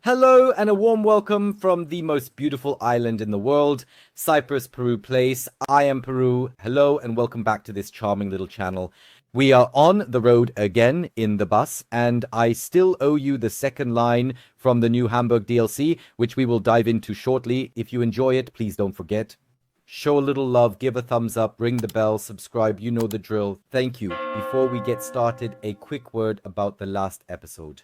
Hello and a warm welcome from the most beautiful island in the world, Cyprus, Peru Place. I am Peru. Hello and welcome back to this charming little channel. We are on the road again in the bus, and I still owe you the second line from the new Hamburg DLC, which we will dive into shortly. If you enjoy it, please don't forget. Show a little love, give a thumbs up, ring the bell, subscribe, you know the drill. Thank you. Before we get started, a quick word about the last episode.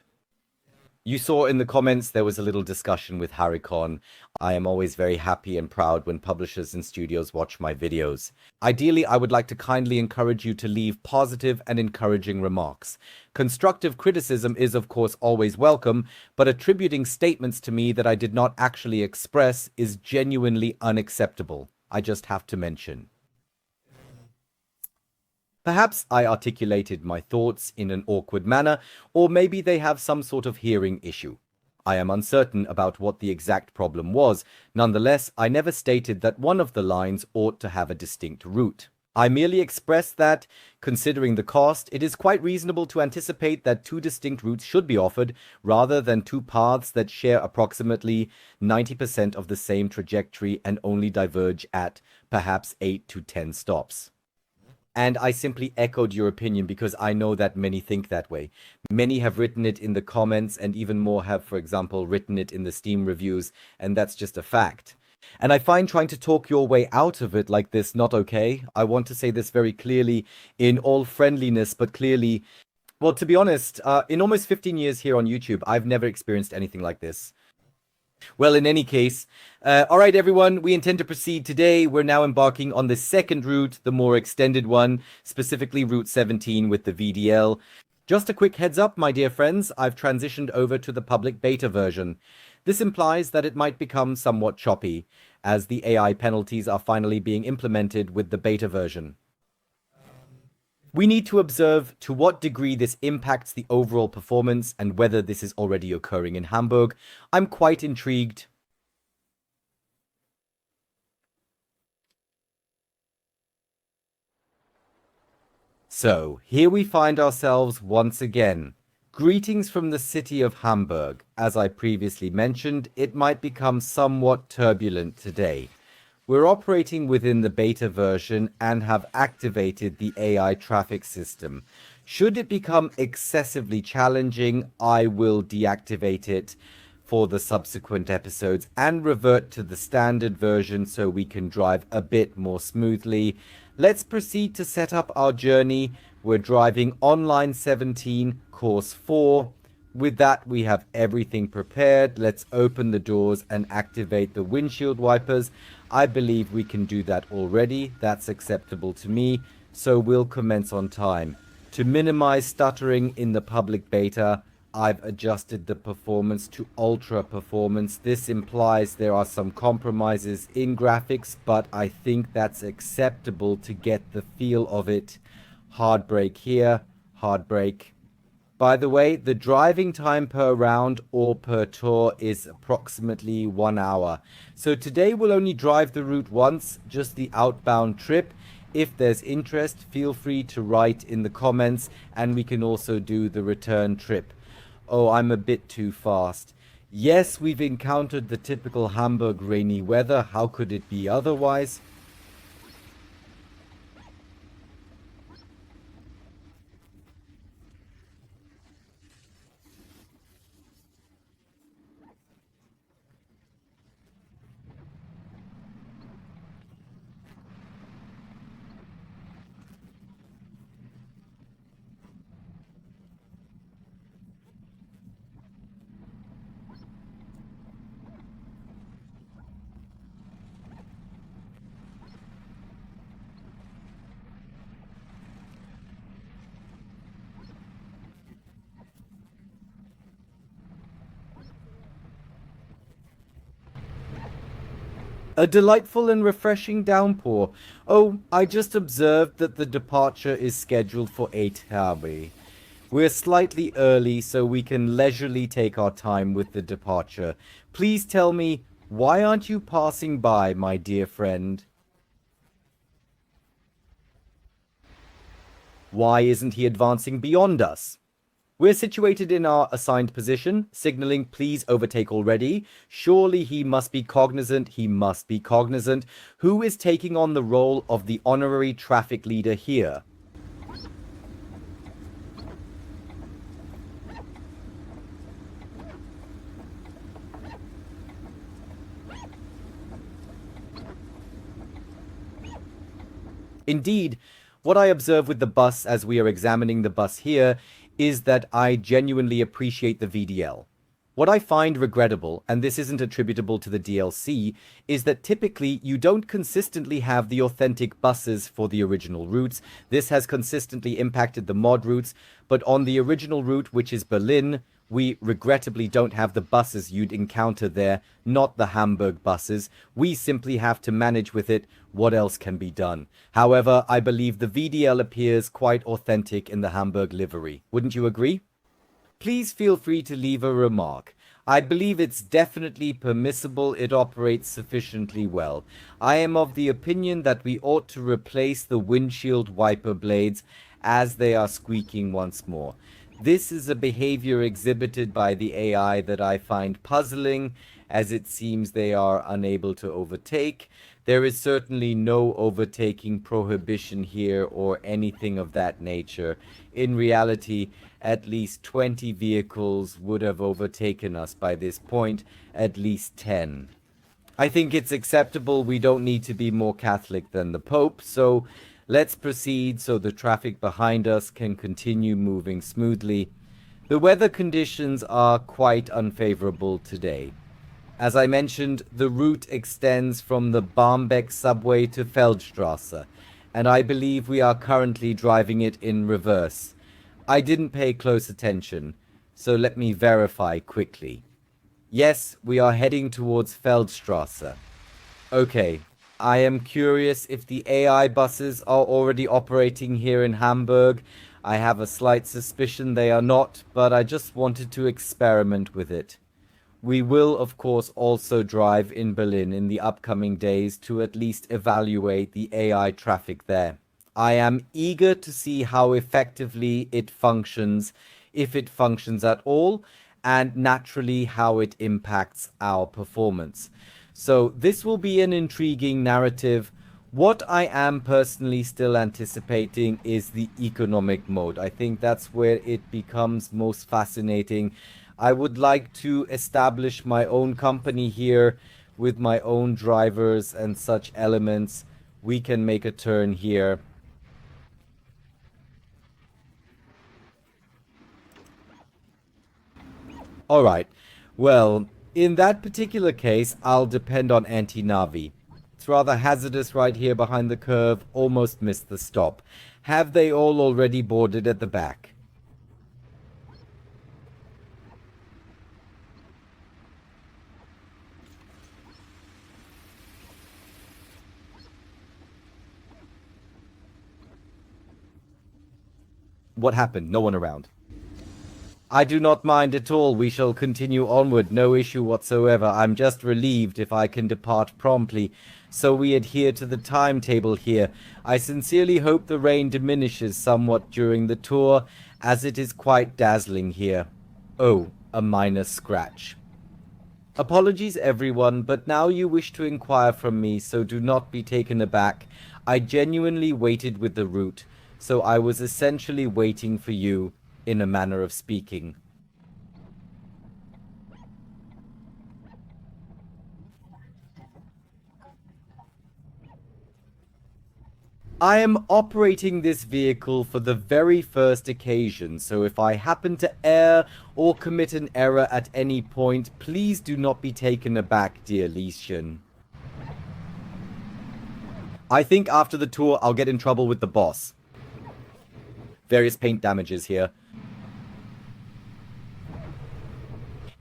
You saw in the comments there was a little discussion with Harrycon. I am always very happy and proud when publishers and studios watch my videos. Ideally, I would like to kindly encourage you to leave positive and encouraging remarks. Constructive criticism is, of course, always welcome, but attributing statements to me that I did not actually express is genuinely unacceptable. I just have to mention. Perhaps I articulated my thoughts in an awkward manner, or maybe they have some sort of hearing issue. I am uncertain about what the exact problem was. Nonetheless, I never stated that one of the lines ought to have a distinct route. I merely expressed that, considering the cost, it is quite reasonable to anticipate that two distinct routes should be offered, rather than two paths that share approximately 90% of the same trajectory and only diverge at perhaps 8 to 10 stops. And I simply echoed your opinion because I know that many think that way. Many have written it in the comments, and even more have, for example, written it in the Steam reviews, and that's just a fact. And I find trying to talk your way out of it like this not okay. I want to say this very clearly in all friendliness, but clearly, well, to be honest, in almost 15 years here on YouTube, I've never experienced anything like this. Well, in any case, all right, everyone, we intend to proceed today. We're now embarking on the second route, the more extended one, specifically Route 17 with the VDL. Just a quick heads up, my dear friends, I've transitioned over to the public beta version. This implies that it might become somewhat choppy, as the AI penalties are finally being implemented with the beta version. We need to observe to what degree this impacts the overall performance and whether this is already occurring in Hamburg. I'm quite intrigued. So, here we find ourselves once again. Greetings from the city of Hamburg. As I previously mentioned, it might become somewhat turbulent today. We're operating within the beta version and have activated the AI traffic system. Should it become excessively challenging, I will deactivate it for the subsequent episodes and revert to the standard version so we can drive a bit more smoothly. Let's proceed to set up our journey. We're driving Online 17, Course 4. With that, we have everything prepared. Let's open the doors and activate the windshield wipers. I believe we can do that already. That's acceptable to me, so we'll commence on time. To minimize stuttering in the public beta, I've adjusted the performance to ultra performance. This implies there are some compromises in graphics, but I think that's acceptable to get the feel of it. Hard brake here, hard brake. By the way, the driving time per round or per tour is approximately 1 hour. So today we'll only drive the route once, just the outbound trip. If there's interest, feel free to write in the comments, and we can also do the return trip. Oh, I'm a bit too fast. Yes, we've encountered the typical Hamburg rainy weather. How could it be otherwise? A delightful and refreshing downpour. Oh, I just observed that the departure is scheduled for 8:30. We're slightly early, so we can leisurely take our time with the departure. Please tell me, why aren't you passing by, my dear friend? Why isn't he advancing beyond us? We're situated in our assigned position, signaling please overtake already. Surely he must be cognizant, Who is taking on the role of the honorary traffic leader here? Indeed, what I observe with the bus as we are examining the bus here is that I genuinely appreciate the VDL. What I find regrettable, and this isn't attributable to the DLC, is that typically you don't consistently have the authentic buses for the original routes. This has consistently impacted the mod routes, but on the original route, which is Berlin, we regrettably don't have the buses you'd encounter there, not the Hamburg buses. We simply have to manage with it. What else can be done? However, I believe the VDL appears quite authentic in the Hamburg livery. Wouldn't you agree? Please feel free to leave a remark. I believe it's definitely permissible. It operates sufficiently well. I am of the opinion that we ought to replace the windshield wiper blades as they are squeaking once more. This is a behavior exhibited by the AI that I find puzzling, as it seems they are unable to overtake. There is certainly no overtaking prohibition here or anything of that nature. In reality, at least 20 vehicles would have overtaken us by this point, at least 10. I think it's acceptable. We don't need to be more Catholic than the Pope, so let's proceed so the traffic behind us can continue moving smoothly. The weather conditions are quite unfavorable today. As I mentioned, the route extends from the Barmbek subway to Feldstrasse, and I believe we are currently driving it in reverse. I didn't pay close attention, so let me verify quickly. Yes, we are heading towards Feldstrasse. Okay, I am curious if the AI buses are already operating here in Hamburg. I have a slight suspicion they are not, but I just wanted to experiment with it. We will, of course, also drive in Berlin in the upcoming days to at least evaluate the AI traffic there. I am eager to see how effectively it functions, if it functions at all, and naturally how it impacts our performance. So this will be an intriguing narrative. What I am personally still anticipating is the economic mode. I think that's where it becomes most fascinating. I would like to establish my own company here with my own drivers and such elements. We can make a turn here. Alright, well, in that particular case, I'll depend on anti-Navi. It's rather hazardous right here behind the curve, almost missed the stop. Have they all already boarded at the back? What happened? No one around. I do not mind at all. We shall continue onward. No issue whatsoever. I'm just relieved if I can depart promptly, so we adhere to the timetable here. I sincerely hope the rain diminishes somewhat during the tour, as it is quite dazzling here. Oh, a minor scratch. Apologies everyone, but now you wish to inquire from me, so do not be taken aback. I genuinely waited with the route, so I was essentially waiting for you, in a manner of speaking. I am operating this vehicle for the very first occasion, so if I happen to err or commit an error at any point, please do not be taken aback, dear Lieschen. I think after the tour I'll get in trouble with the boss. Various paint damages here.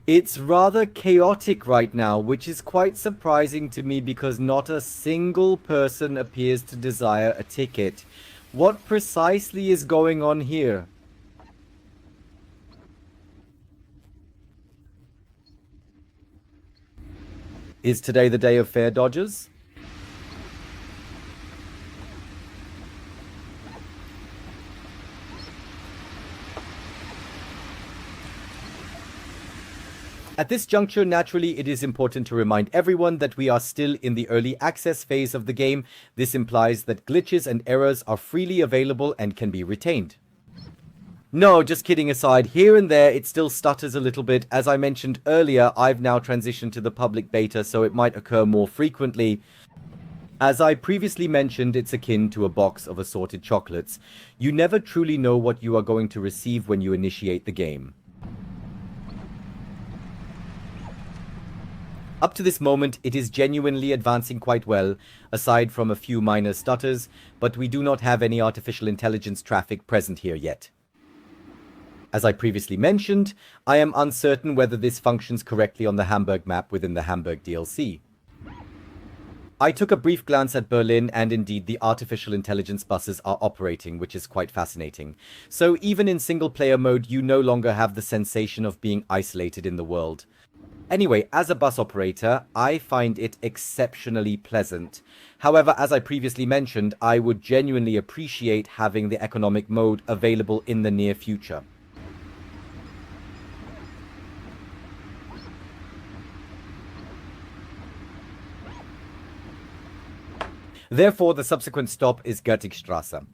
It's rather chaotic right now, which is quite surprising to me because not a single person appears to desire a ticket. What precisely is going on here? Is today the day of fare dodgers? At this juncture, naturally, it is important to remind everyone that we are still in the early access phase of the game. This implies that glitches and errors are freely available and can be retained. No, just kidding aside, here and there it still stutters a little bit. As I mentioned earlier, I've now transitioned to the public beta, so it might occur more frequently. As I previously mentioned, it's akin to a box of assorted chocolates. You never truly know what you are going to receive when you initiate the game. Up to this moment, it is genuinely advancing quite well, aside from a few minor stutters, but we do not have any artificial intelligence traffic present here yet. As I previously mentioned, I am uncertain whether this functions correctly on the Hamburg map within the Hamburg DLC. I took a brief glance at Berlin, and indeed the artificial intelligence buses are operating, which is quite fascinating. So even in single-player mode, you no longer have the sensation of being isolated in the world. Anyway, as a bus operator, I find it exceptionally pleasant. However, as I previously mentioned, I would genuinely appreciate having the economic mode available in the near future. Therefore, the subsequent stop is Feldstrasse.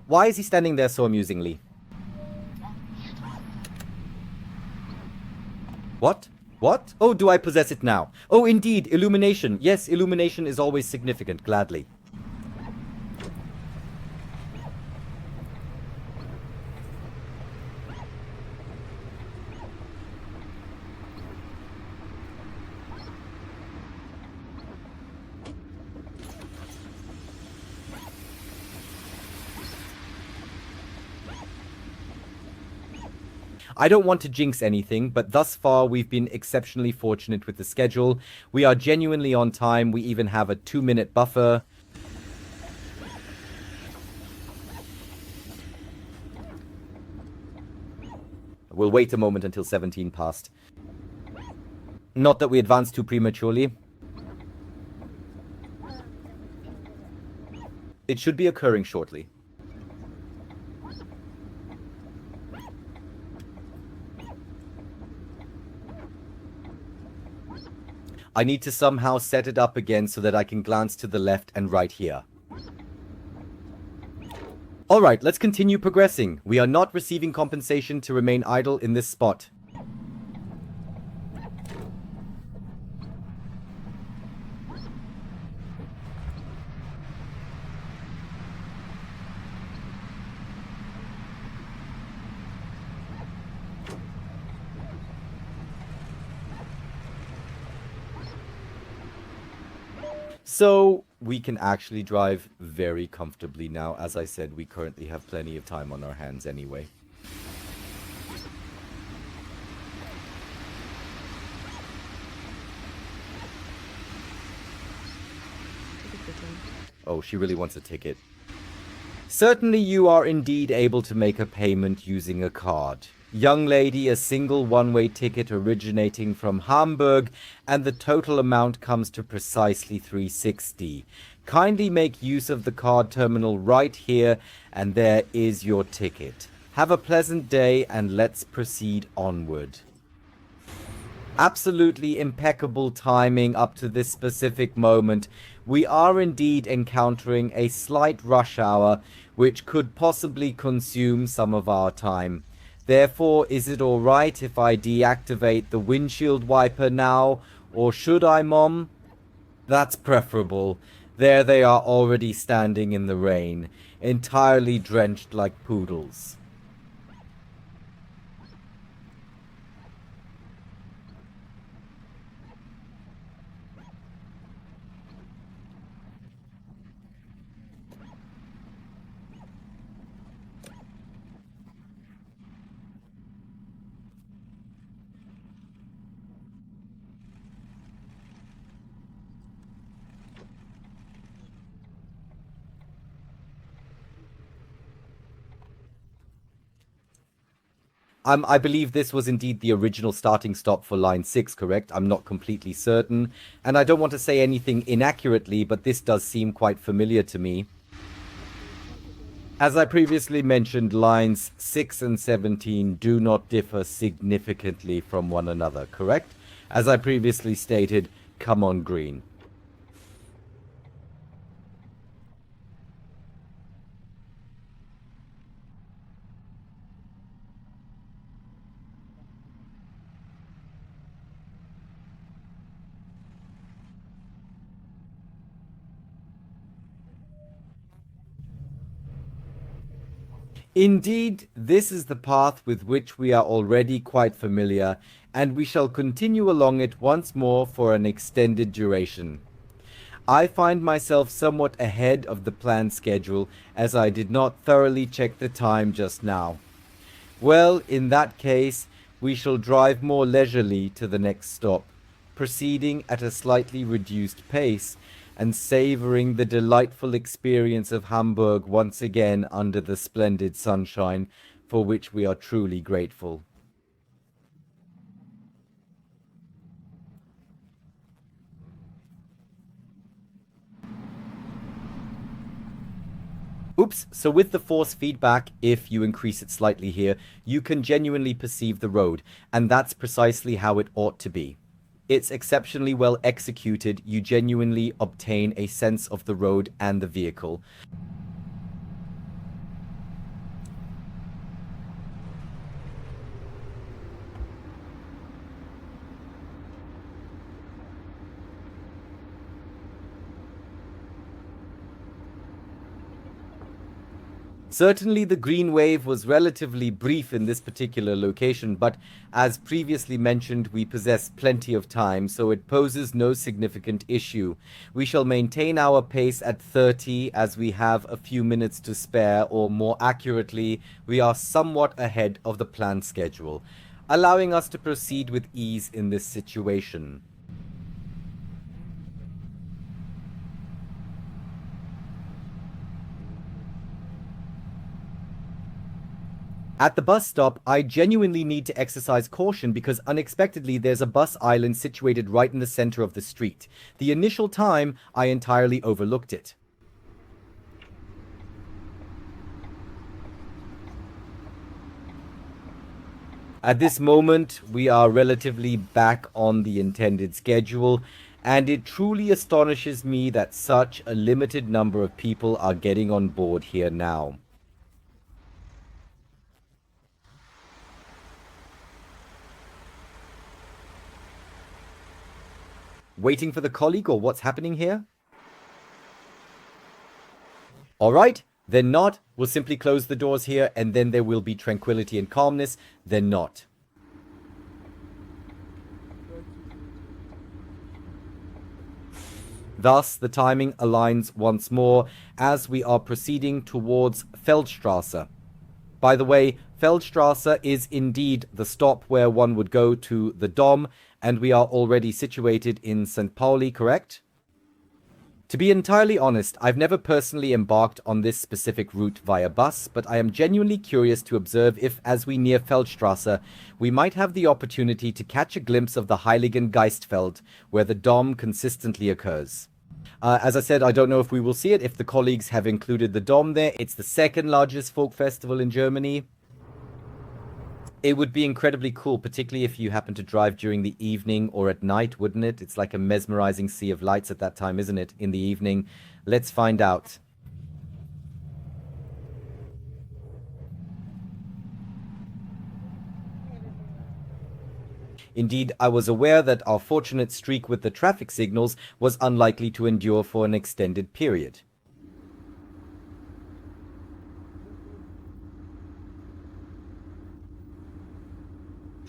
Why is he standing there so amusingly? What? What? Oh, do I possess it now? Oh, indeed, illumination. Yes, illumination is always significant, gladly. I don't want to jinx anything, but thus far we've been exceptionally fortunate with the schedule. We are genuinely on time. We even have a 2-minute buffer. We'll wait a moment until 17 passed. Not that we advance too prematurely. It should be occurring shortly. I need to somehow set it up again so that I can glance to the left and right here. Alright, let's continue progressing. We are not receiving compensation to remain idle in this spot. So, we can actually drive very comfortably now. As I said, we currently have plenty of time on our hands anyway. Oh, she really wants a ticket. Certainly you are indeed able to make a payment using a card. Young lady, a single one-way ticket originating from Hamburg, and the total amount comes to precisely 360. Kindly make use of the card terminal right here, and there is your ticket. Have a pleasant day, and let's proceed onward. Absolutely impeccable timing up to this specific moment. We are indeed encountering a slight rush hour, which could possibly consume some of our time. Therefore, is it alright if I deactivate the windshield wiper now, or should I, Mom? That's preferable. There they are already standing in the rain, entirely drenched like poodles. I believe this was indeed the original starting stop for line 6, correct? I'm not completely certain, and I don't want to say anything inaccurately, but this does seem quite familiar to me. As I previously mentioned, lines 6 and 17 do not differ significantly from one another, correct? As I previously stated, come on green. Indeed, this is the path with which we are already quite familiar, and we shall continue along it once more for an extended duration. I find myself somewhat ahead of the planned schedule, as I did not thoroughly check the time just now. Well, in that case, we shall drive more leisurely to the next stop, proceeding at a slightly reduced pace, and savoring the delightful experience of Hamburg once again under the splendid sunshine, for which we are truly grateful. Oops, so with the force feedback, if you increase it slightly here, you can genuinely perceive the road, and that's precisely how it ought to be. It's exceptionally well executed, you genuinely obtain a sense of the road and the vehicle. Certainly the green wave was relatively brief in this particular location, but as previously mentioned, we possess plenty of time, so it poses no significant issue. We shall maintain our pace at 30 as we have a few minutes to spare, or more accurately, we are somewhat ahead of the planned schedule, allowing us to proceed with ease in this situation. At the bus stop, I genuinely need to exercise caution because unexpectedly there's a bus island situated right in the center of the street. The initial time, I entirely overlooked it. At this moment, we are relatively back on the intended schedule, and it truly astonishes me that such a limited number of people are getting on board here now. Waiting for the colleague, or what's happening here? Alright, then not. We'll simply close the doors here, and then there will be tranquility and calmness. Then not. Thus, the timing aligns once more as we are proceeding towards Feldstrasse. By the way, Feldstrasse is indeed the stop where one would go to the Dom, and we are already situated in St. Pauli, correct? To be entirely honest, I've never personally embarked on this specific route via bus, but I am genuinely curious to observe if, as we near Feldstrasse, we might have the opportunity to catch a glimpse of the Heiligen Geistfeld, where the Dom consistently occurs. As I said, I don't know if we will see it, if the colleagues have included the Dom there. It's the second largest folk festival in Germany. It would be incredibly cool, particularly if you happen to drive during the evening or at night, wouldn't it? It's like a mesmerizing sea of lights at that time, isn't it? In the evening. Let's find out. Indeed, I was aware that our fortunate streak with the traffic signals was unlikely to endure for an extended period.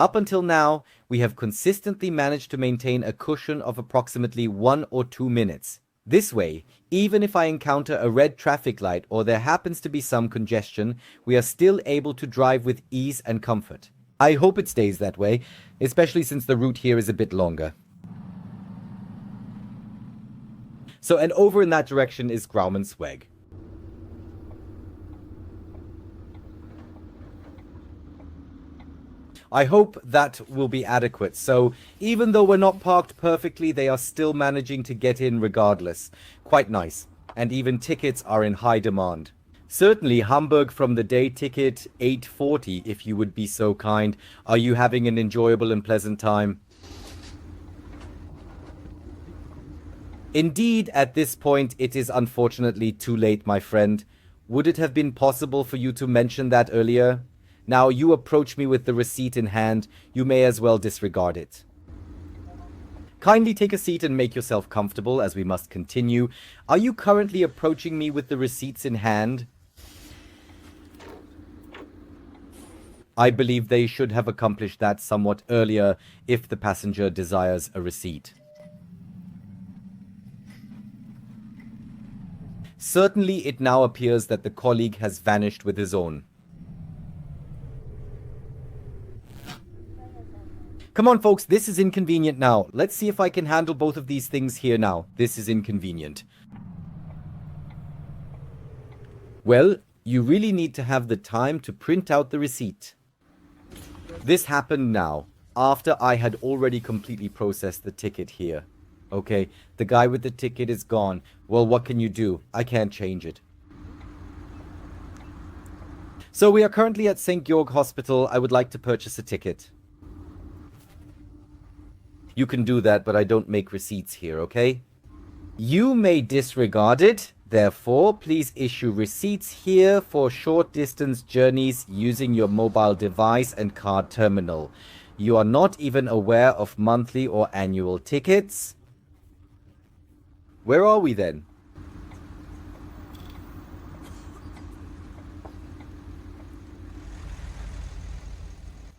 Up until now, we have consistently managed to maintain a cushion of approximately 1 or 2 minutes. This way, even if I encounter a red traffic light or there happens to be some congestion, we are still able to drive with ease and comfort. I hope it stays that way, especially since the route here is a bit longer. So, and over in that direction is Graumanzweg. I hope that will be adequate. So even though we're not parked perfectly, they are still managing to get in regardless. Quite nice. And even tickets are in high demand. Certainly, Hamburg from the day ticket, 8:40, if you would be so kind. Are you having an enjoyable and pleasant time? Indeed, at this point, it is unfortunately too late, my friend. Would it have been possible for you to mention that earlier? Now, you approach me with the receipt in hand. You may as well disregard it. Kindly take a seat and make yourself comfortable as we must continue. Are you currently approaching me with the receipts in hand? I believe they should have accomplished that somewhat earlier if the passenger desires a receipt. Certainly, it now appears that the colleague has vanished with his own. Come on, folks, this is inconvenient now. Let's see if I can handle both of these things here now. This is inconvenient. Well, you really need to have the time to print out the receipt. This happened now, after I had already completely processed the ticket here. Okay, the guy with the ticket is gone. Well, what can you do? I can't change it. So we are currently at St. Georg Hospital. I would like to purchase a ticket. You can do that, but I don't make receipts here, okay? You may disregard it. Therefore, please issue receipts here for short distance journeys using your mobile device and card terminal. You are not even aware of monthly or annual tickets. Where are we then?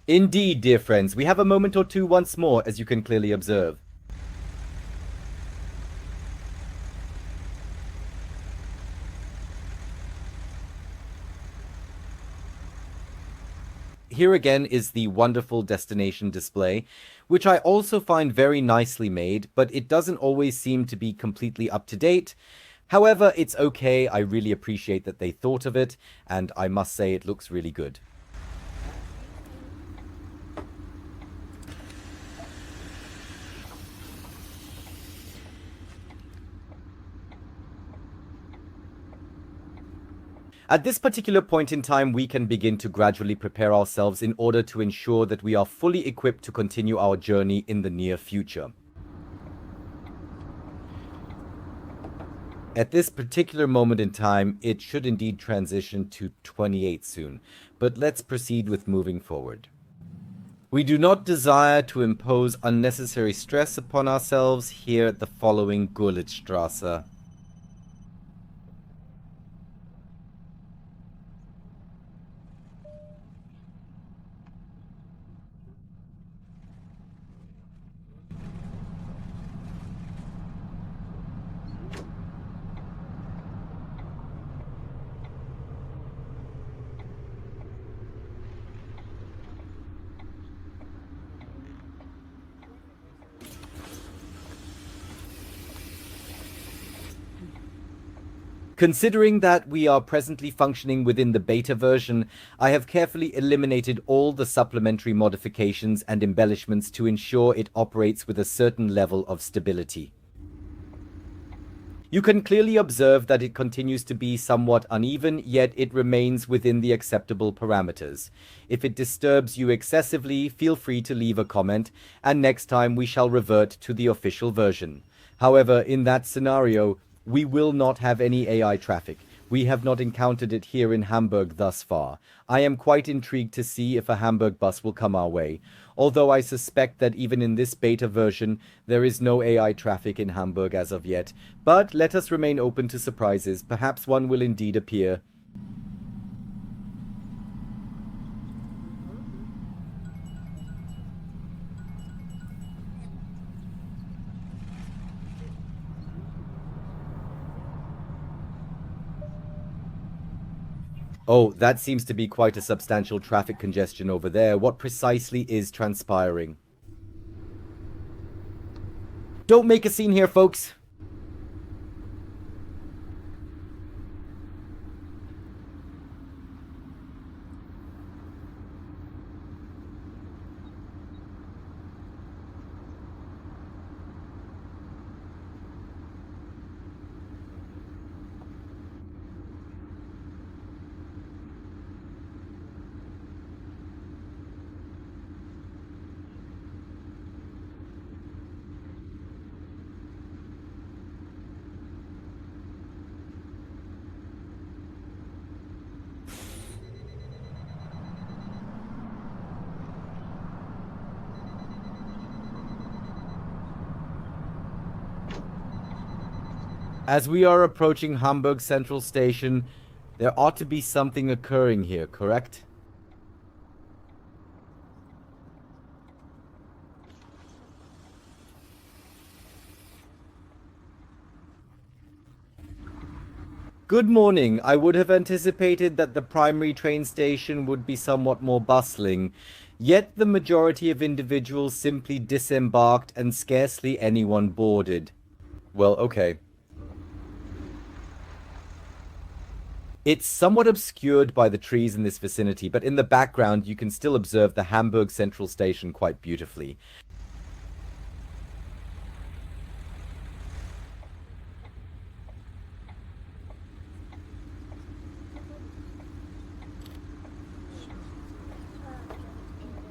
Indeed, dear friends, we have a moment or two once more, as you can clearly observe. Here again is the wonderful destination display, which I also find very nicely made, but it doesn't always seem to be completely up to date. However, it's okay. I really appreciate that they thought of it, and I must say it looks really good. At this particular point in time, we can begin to gradually prepare ourselves in order to ensure that we are fully equipped to continue our journey in the near future. At this particular moment in time, it should indeed transition to 28 soon, but let's proceed with moving forward. We do not desire to impose unnecessary stress upon ourselves here at the following Feldstrasse. Considering that we are presently functioning within the beta version, I have carefully eliminated all the supplementary modifications and embellishments to ensure it operates with a certain level of stability. You can clearly observe that it continues to be somewhat uneven, yet it remains within the acceptable parameters. If it disturbs you excessively, feel free to leave a comment, and next time we shall revert to the official version. However, in that scenario, we will not have any AI traffic. We have not encountered it here in Hamburg thus far. I am quite intrigued to see if a Hamburg bus will come our way, although I suspect that even in this beta version, there is no AI traffic in Hamburg as of yet. But let us remain open to surprises. Perhaps one will indeed appear. Oh, that seems to be quite a substantial traffic congestion over there. What precisely is transpiring? Don't make a scene here, folks. As we are approaching Hamburg Central Station, there ought to be something occurring here, correct? Good morning. I would have anticipated that the primary train station would be somewhat more bustling, yet the majority of individuals simply disembarked and scarcely anyone boarded. Well, okay. It's somewhat obscured by the trees in this vicinity, but in the background you can still observe the Hamburg Central Station quite beautifully.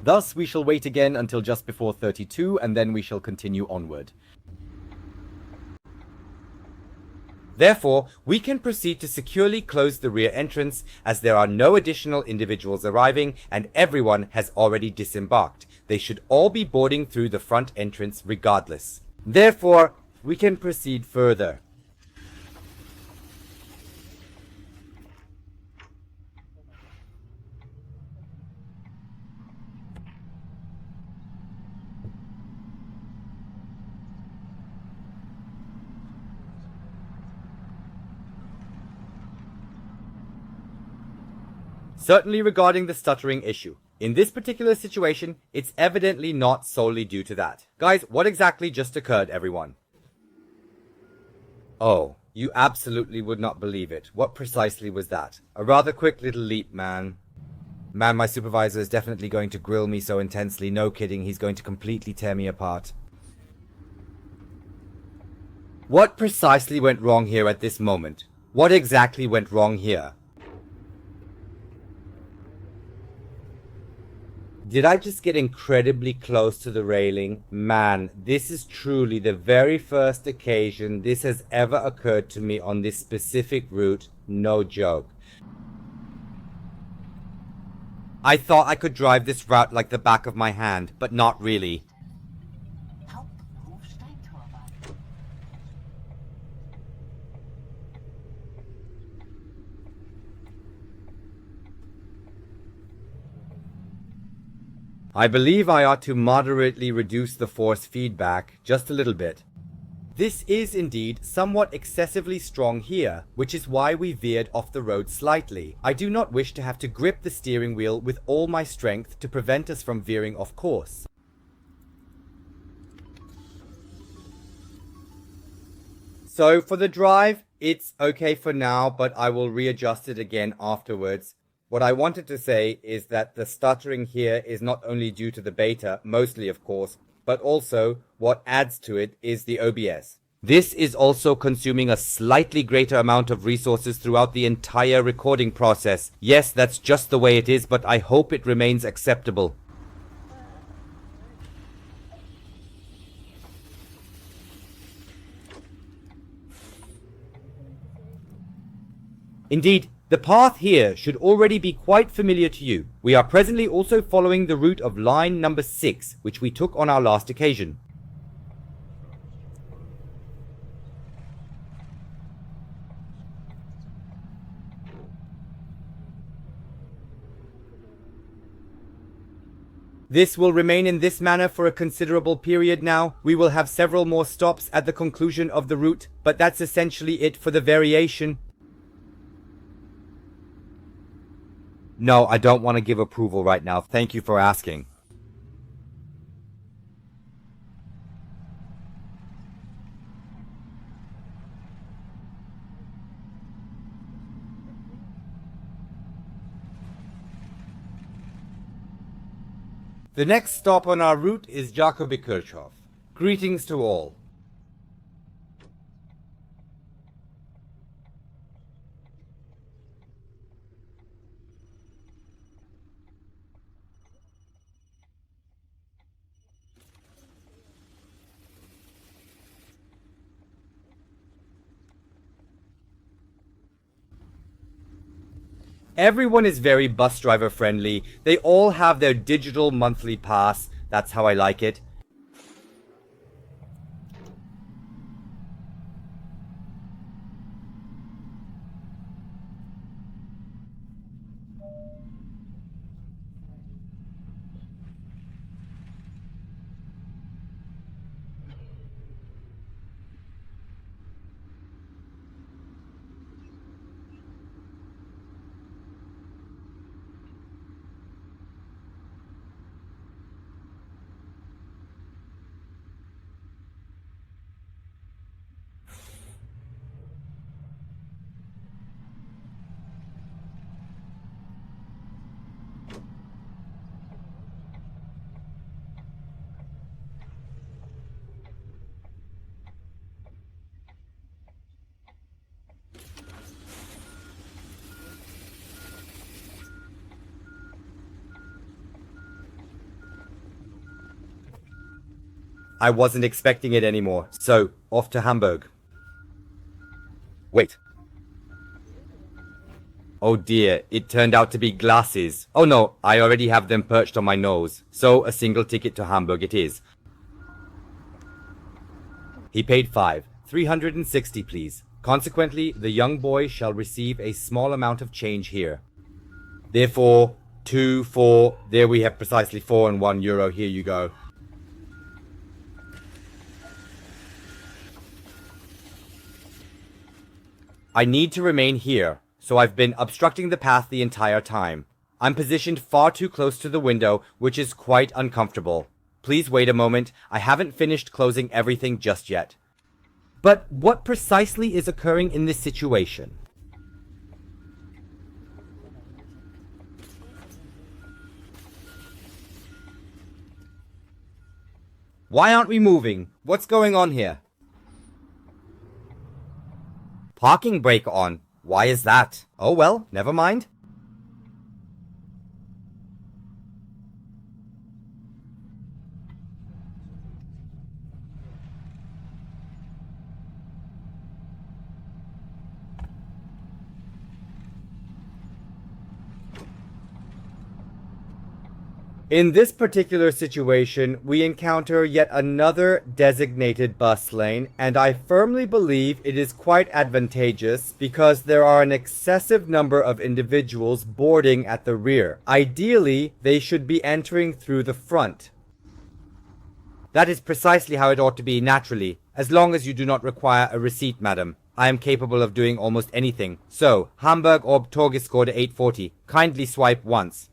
Thus, we shall wait again until just before 32, and then we shall continue onward. Therefore, we can proceed to securely close the rear entrance, as there are no additional individuals arriving and everyone has already disembarked. They should all be boarding through the front entrance regardless. Therefore, we can proceed further. Certainly regarding the stuttering issue. In this particular situation, it's evidently not solely due to that. Guys, what exactly just occurred, everyone? Oh, you absolutely would not believe it. What precisely was that? A rather quick little leap, man. Man, my supervisor is definitely going to grill me so intensely. No kidding, he's going to completely tear me apart. What precisely went wrong here at this moment? What exactly went wrong here? Did I just get incredibly close to the railing? Man, this is truly the very first occasion this has ever occurred to me on this specific route. No joke. I thought I could drive this route like the back of my hand, but not really. I believe I ought to moderately reduce the force feedback just a little bit. This is indeed somewhat excessively strong here, which is why we veered off the road slightly. I do not wish to have to grip the steering wheel with all my strength to prevent us from veering off course. So for the drive, it's okay for now, but I will readjust it again afterwards. What I wanted to say is that the stuttering here is not only due to the beta, mostly of course, but also what adds to it is the OBS. This is also consuming a slightly greater amount of resources throughout the entire recording process. Yes, that's just the way it is, but I hope it remains acceptable. Indeed, the path here should already be quite familiar to you. We are presently also following the route of line number 6, which we took on our last occasion. This will remain in this manner for a considerable period now. We will have several more stops at the conclusion of the route, but that's essentially it for the variation. No, I don't want to give approval right now. Thank you for asking. The next stop on our route is Jakobikirchhof. Greetings to all. Everyone is very bus driver friendly. They all have their digital monthly pass. That's how I like it. I wasn't expecting it anymore, so off to Hamburg. Wait. Oh dear, it turned out to be glasses. Oh no, I already have them perched on my nose, so a single ticket to Hamburg it is. He paid 360 please. Consequently, the young boy shall receive a small amount of change here. Therefore, 2, 4, there we have precisely 4 and €1, here you go. I need to remain here, so I've been obstructing the path the entire time. I'm positioned far too close to the window, which is quite uncomfortable. Please wait a moment, I haven't finished closing everything just yet. But what precisely is occurring in this situation? Why aren't we moving? What's going on here? Parking brake on. Why is that? Oh well, never mind. In this particular situation, we encounter yet another designated bus lane, and I firmly believe it is quite advantageous because there are an excessive number of individuals boarding at the rear. Ideally, they should be entering through the front. That is precisely how it ought to be naturally, as long as you do not require a receipt, madam. I am capable of doing almost anything. So, Hamburg Orb Torgescore to 840. Kindly swipe once.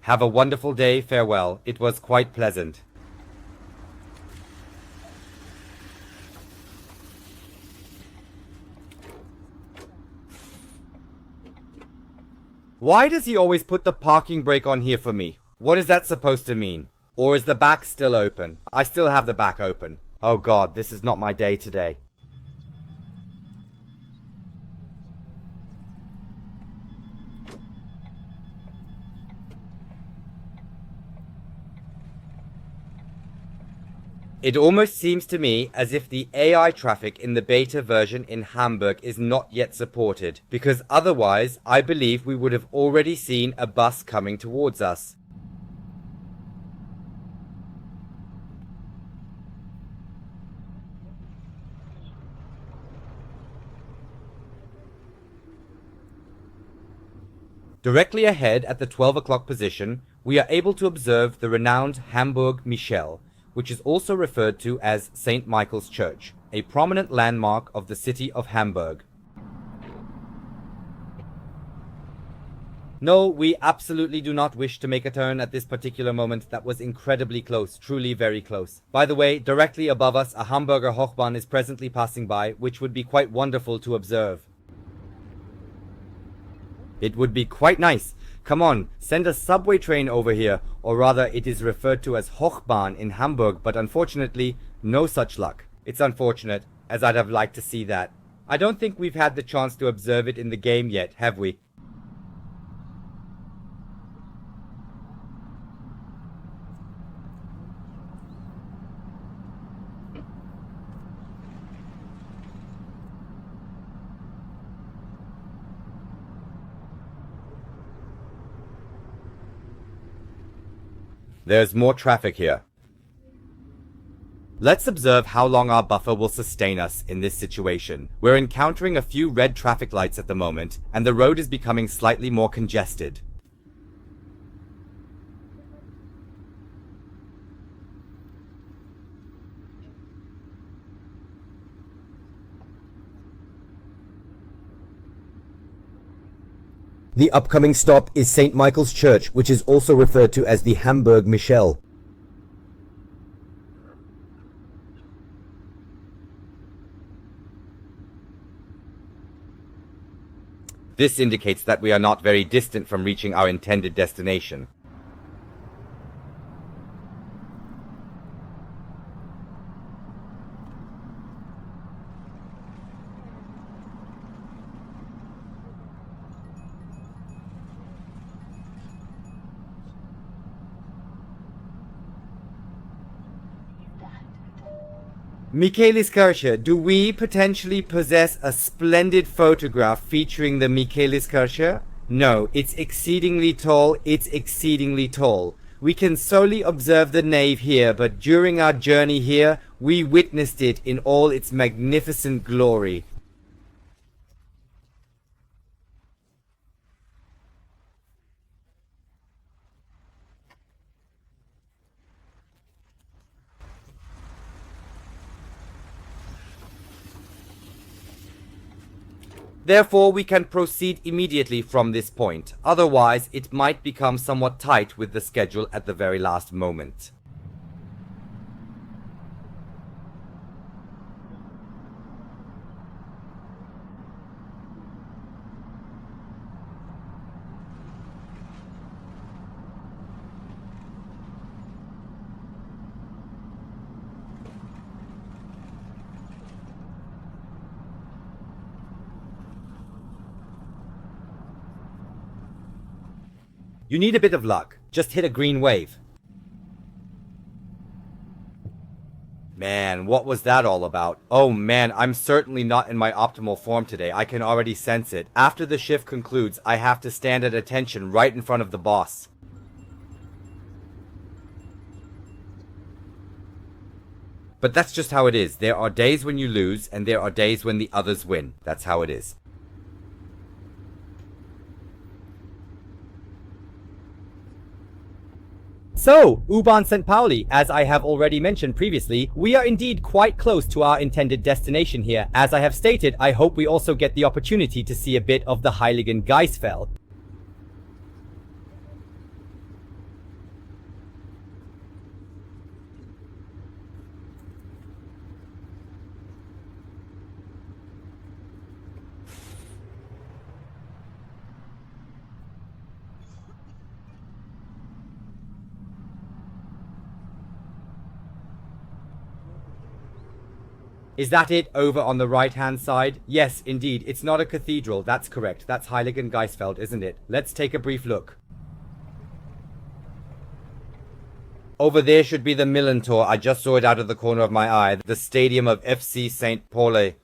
Have a wonderful day, farewell. It was quite pleasant. Why does he always put the parking brake on here for me? What is that supposed to mean? Or is the back still open? I still have the back open. Oh god, this is not my day today. It almost seems to me as if the AI traffic in the beta version in Hamburg is not yet supported, because otherwise I believe we would have already seen a bus coming towards us. Directly ahead at the 12 o'clock position, we are able to observe the renowned Hamburg Michel, which is also referred to as St. Michael's Church, a prominent landmark of the city of Hamburg. No, we absolutely do not wish to make a turn at this particular moment. That was incredibly close, truly very close. By the way, directly above us, a Hamburger Hochbahn is presently passing by, which would be quite wonderful to observe. It would be quite nice. Come on, send a subway train over here, or rather it is referred to as Hochbahn in Hamburg, but unfortunately, no such luck. It's unfortunate, as I'd have liked to see that. I don't think we've had the chance to observe it in the game yet, have we? There's more traffic here. Let's observe how long our buffer will sustain us in this situation. We're encountering a few red traffic lights at the moment, and the road is becoming slightly more congested. The upcoming stop is St. Michael's Church, which is also referred to as the Hamburg Michel. This indicates that we are not very distant from reaching our intended destination. Michaeliskirche. Do we potentially possess a splendid photograph featuring the Michaeliskirche? No, it's exceedingly tall. It's exceedingly tall. We can solely observe the nave here, but during our journey here, we witnessed it in all its magnificent glory. Therefore, we can proceed immediately from this point. Otherwise, it might become somewhat tight with the schedule at the very last moment. You need a bit of luck. Just hit a green wave. Man, what was that all about? Oh man, I'm certainly not in my optimal form today. I can already sense it. After the shift concludes, I have to stand at attention right in front of the boss. But that's just how it is. There are days when you lose, and there are days when the others win. That's how it is. So, U-Bahn St. Pauli, as I have already mentioned previously, we are indeed quite close to our intended destination here. As I have stated, I hope we also get the opportunity to see a bit of the Heiligen Geistfeld. Is that it over on the right hand side? Yes, indeed. It's not a cathedral. That's correct. That's Heiligen Geistfeld, isn't it? Let's take a brief look. Over there should be the Millentor. I just saw it out of the corner of my eye. The stadium of FC St. Pauli.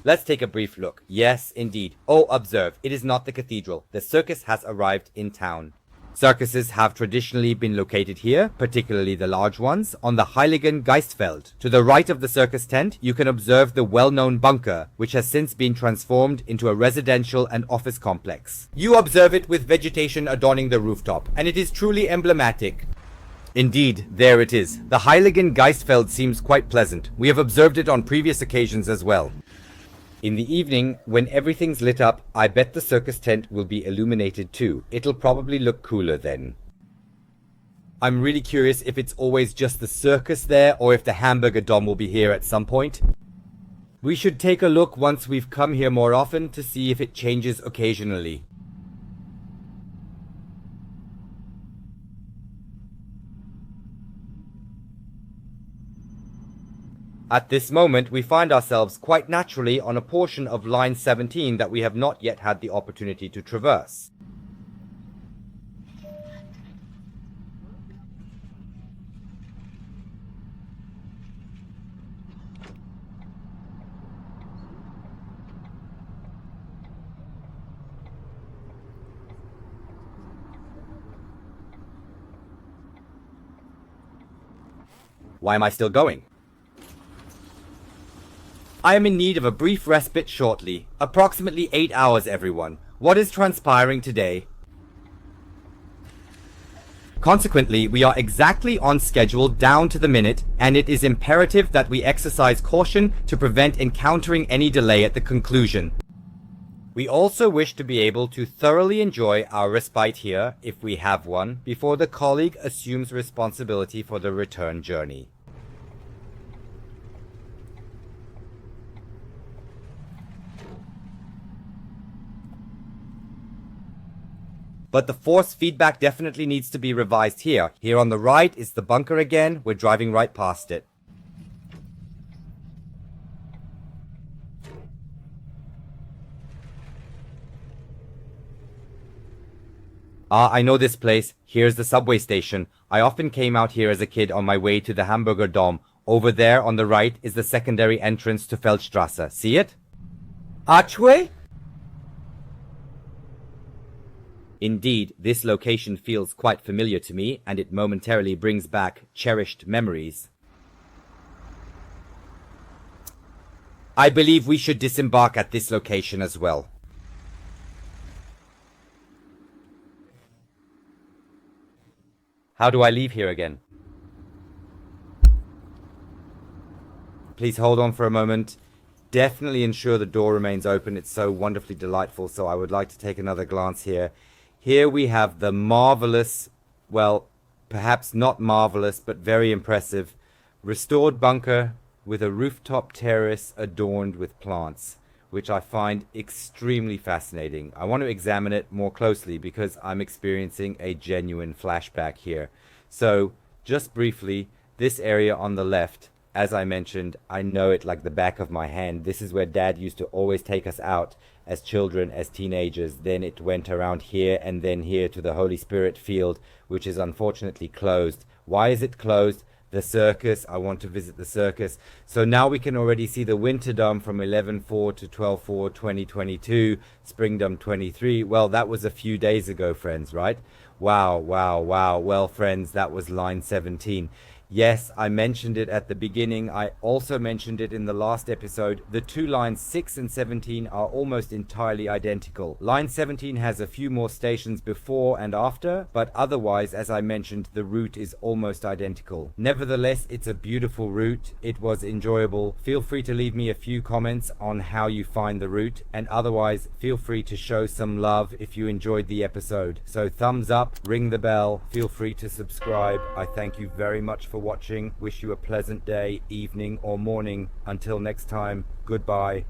Let's take a brief look. Yes, indeed. Oh, observe. It is not the cathedral. The circus has arrived in town. Circuses have traditionally been located here, particularly the large ones, on the Heiligen Geistfeld. To the right of the circus tent, you can observe the well-known bunker, which has since been transformed into a residential and office complex. You observe it with vegetation adorning the rooftop, and it is truly emblematic. Indeed, there it is. The Heiligen Geistfeld seems quite pleasant. We have observed it on previous occasions as well. In the evening, when everything's lit up, I bet the circus tent will be illuminated too. It'll probably look cooler then. I'm really curious if it's always just the circus there, or if the Hamburger Dom will be here at some point. We should take a look once we've come here more often to see if it changes occasionally. At this moment, we find ourselves quite naturally on a portion of line 17 that we have not yet had the opportunity to traverse. Why am I still going? I am in need of a brief respite shortly. Approximately 8 hours, everyone. What is transpiring today? Consequently, we are exactly on schedule down to the minute, and it is imperative that we exercise caution to prevent encountering any delay at the conclusion. We also wish to be able to thoroughly enjoy our respite here, if we have one, before the colleague assumes responsibility for the return journey. But the force feedback definitely needs to be revised here. Here on the right is the bunker again. We're driving right past it. Ah, I know this place. Here's the subway station. I often came out here as a kid on my way to the Hamburger Dom Over there on the right is the secondary entrance to Feldstrasse. See it? Archway? Indeed, this location feels quite familiar to me, and it momentarily brings back cherished memories. I believe we should disembark at this location as well. How do I leave here again? Please hold on for a moment. Definitely ensure the door remains open. It's so wonderfully delightful, so I would like to take another glance here. Here we have the marvelous, well, perhaps not marvelous, but very impressive, restored bunker with a rooftop terrace adorned with plants, which I find extremely fascinating. I want to examine it more closely because I'm experiencing a genuine flashback here. So, just briefly, this area on the left, as I mentioned, I know it like the back of my hand. This is where Dad used to always take us out as children, as teenagers. Then it went around here and then here to the Holy Spirit field, which is unfortunately closed. Why is it closed? The circus. I want to visit the circus. So now we can already see the Winterdom from 11/4 to 12/4 2022, Springdom 23. Well, that was a few days ago, friends, right? Wow, wow, wow. Well, friends, that was line 17. Yes, I mentioned it at the beginning. I also mentioned it in the last episode. The two lines 6 and 17 are almost entirely identical. Line 17 has a few more stations before and after, but otherwise, as I mentioned, the route is almost identical. Nevertheless, it's a beautiful route. It was enjoyable. Feel free to leave me a few comments on how you find the route, and otherwise, feel free to show some love if you enjoyed the episode. So thumbs up, ring the bell, feel free to subscribe. I thank you very much for watching. Wish you a pleasant day, evening, or morning. Until next time, goodbye.